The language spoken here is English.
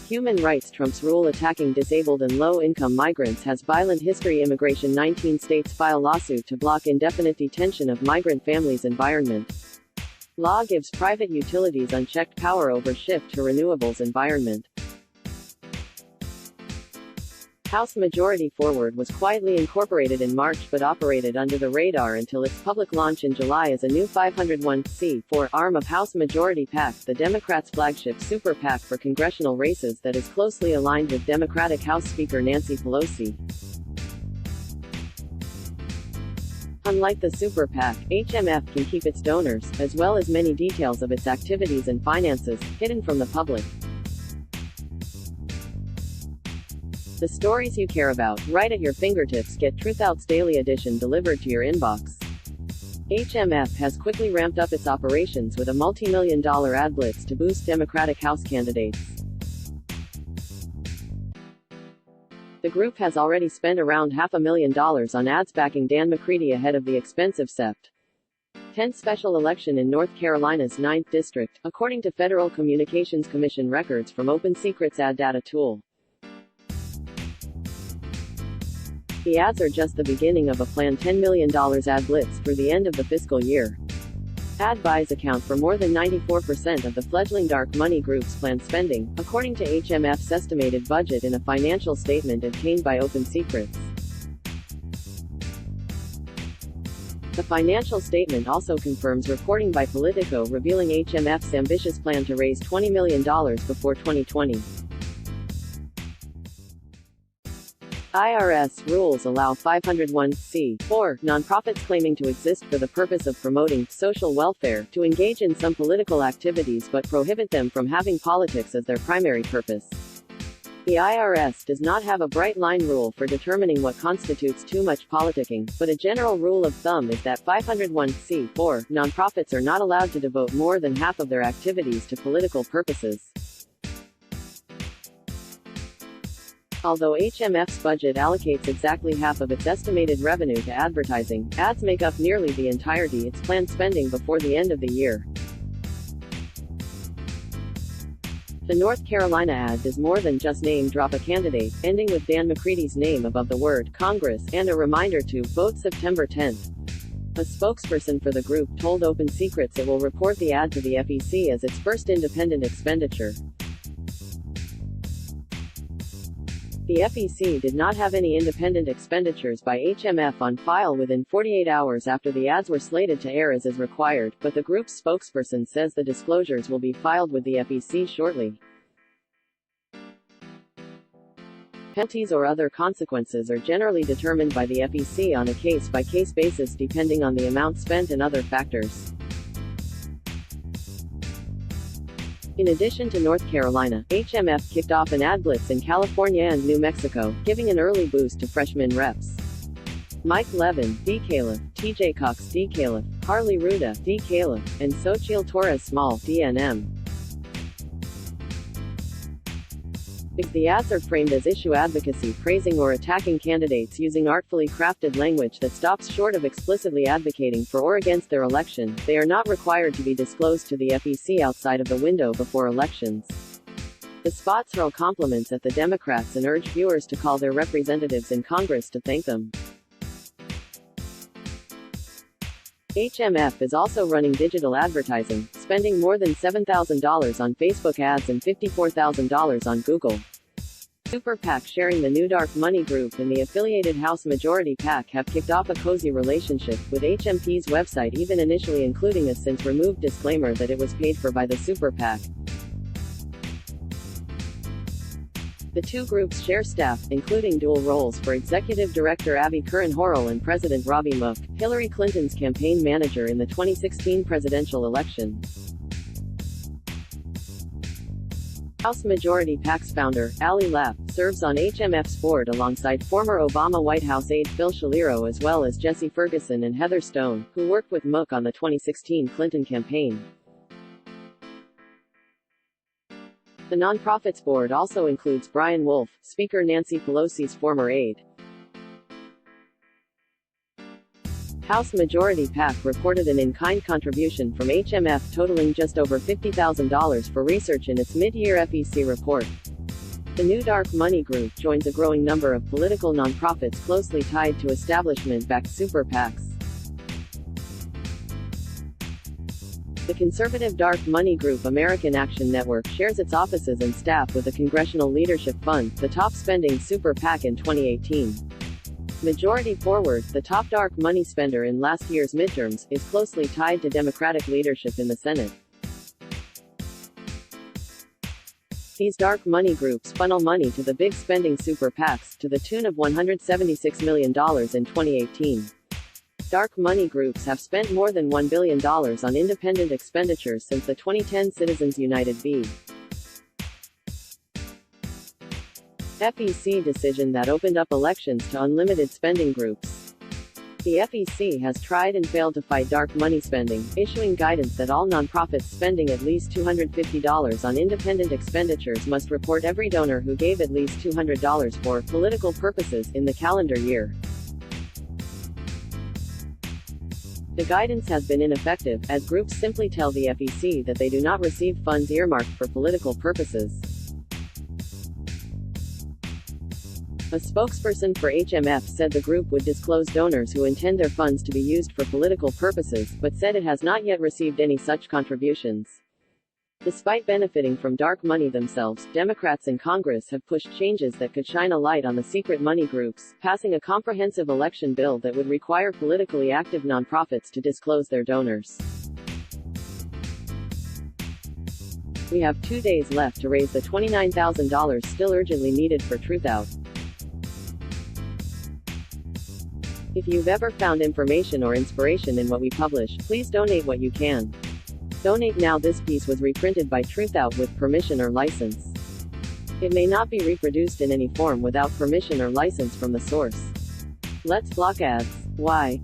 Human rights trumps rule attacking disabled and low-income migrants has violent history. Immigration. 19 states file lawsuit to block indefinite detention of migrant families. Environment. Law gives private utilities unchecked power over shift to renewables. Environment. House Majority Forward was quietly incorporated in March but operated under the radar until its public launch in July as a new 501c4 arm of House Majority PAC, the Democrats' flagship super PAC for congressional races that is closely aligned with Democratic House Speaker Nancy Pelosi. Unlike the super PAC, HMF can keep its donors, as well as many details of its activities and finances, hidden from the public. The stories you care about, right at your fingertips. Get Truthout's Daily Edition delivered to your inbox. HMF has quickly ramped up its operations with a multi-million-dollar ad blitz to boost Democratic House candidates. The group has already spent around $500,000 on ads backing Dan McCready ahead of the expensive Sept. 10th special election in North Carolina's 9th District, according to Federal Communications Commission records from Open Secrets ad data tool. The ads are just the beginning of a planned $10 million ad blitz through the end of the fiscal year. Ad buys account for more than 94% of the fledgling dark money group's planned spending, according to HMF's estimated budget in a financial statement obtained by Open Secrets. The financial statement also confirms reporting by Politico revealing HMF's ambitious plan to raise $20 million before 2020. IRS rules allow 501c4 nonprofits claiming to exist for the purpose of promoting social welfare to engage in some political activities but prohibit them from having politics as their primary purpose. The IRS does not have a bright line rule for determining what constitutes too much politicking, but a general rule of thumb is that 501c4 nonprofits are not allowed to devote more than half of their activities to political purposes. Although HMF's budget allocates exactly half of its estimated revenue to advertising, ads make up nearly the entirety its planned spending before the end of the year. The North Carolina ad does more than just name-drop a candidate, ending with Dan McCready's name above the word Congress, and a reminder to vote September 10th. A spokesperson for the group told Open Secrets it will report the ad to the FEC as its first independent expenditure. The FEC did not have any independent expenditures by HMF on file within 48 hours after the ads were slated to air as is required, but the group's spokesperson says the disclosures will be filed with the FEC shortly. Penalties or other consequences are generally determined by the FEC on a case-by-case basis depending on the amount spent and other factors. In addition to North Carolina, HMF kicked off an ad blitz in California and New Mexico, giving an early boost to freshman reps. Mike Levin, DCalif, TJ Cox, DCalif, Harley Ruda, DCalif, and Xochitl Torres Small, DNM. The ads are framed as issue advocacy, praising or attacking candidates using artfully crafted language that stops short of explicitly advocating for or against their election. They are not required to be disclosed to the FEC outside of the window before elections. The spots hurl compliments at the Democrats and urge viewers to call their representatives in Congress to thank them. HMF is also running digital advertising, spending more than $7,000 on Facebook ads and $54,000 on Google. Super PAC sharing the new dark money group and the affiliated House Majority PAC have kicked off a cozy relationship, with HMP's website even initially including a since-removed disclaimer that it was paid for by the Super PAC. The two groups share staff, including dual roles for Executive Director Abby Curran-Horrell and President Robbie Mook, Hillary Clinton's campaign manager in the 2016 presidential election. House Majority PAC's founder, Ali Lapp, serves on HMF's board alongside former Obama White House aide Phil Shaliro as well as Jesse Ferguson and Heather Stone, who worked with Mook on the 2016 Clinton campaign. The nonprofit's board also includes Brian Wolf, Speaker Nancy Pelosi's former aide. House Majority PAC reported an in-kind contribution from HMF totaling just over $50,000 for research in its mid-year FEC report. The new dark money group joins a growing number of political nonprofits closely tied to establishment-backed super PACs. The conservative dark money group American Action Network shares its offices and staff with the Congressional Leadership Fund, the top spending super PAC in 2018. Majority Forward, the top dark money spender in last year's midterms, is closely tied to Democratic leadership in the Senate. These dark money groups funnel money to the big spending super PACs, to the tune of $176 million in 2018. Dark money groups have spent more than $1 billion on independent expenditures since the 2010 Citizens United v. FEC decision that opened up elections to unlimited spending groups. The FEC has tried and failed to fight dark money spending, issuing guidance that all nonprofits spending at least $250 on independent expenditures must report every donor who gave at least $200 for political purposes in the calendar year. The guidance has been ineffective, as groups simply tell the FEC that they do not receive funds earmarked for political purposes. A spokesperson for HMF said the group would disclose donors who intend their funds to be used for political purposes, but said it has not yet received any such contributions. Despite benefiting from dark money themselves, Democrats in Congress have pushed changes that could shine a light on the secret money groups, passing a comprehensive election bill that would require politically active nonprofits to disclose their donors. We have 2 days left to raise the $29,000 still urgently needed for Truthout. If you've ever found information or inspiration in what we publish, please donate what you can. Donate now. This piece was reprinted by Truthout with permission or license. It may not be reproduced in any form without permission or license from the source. Let's block ads. Why?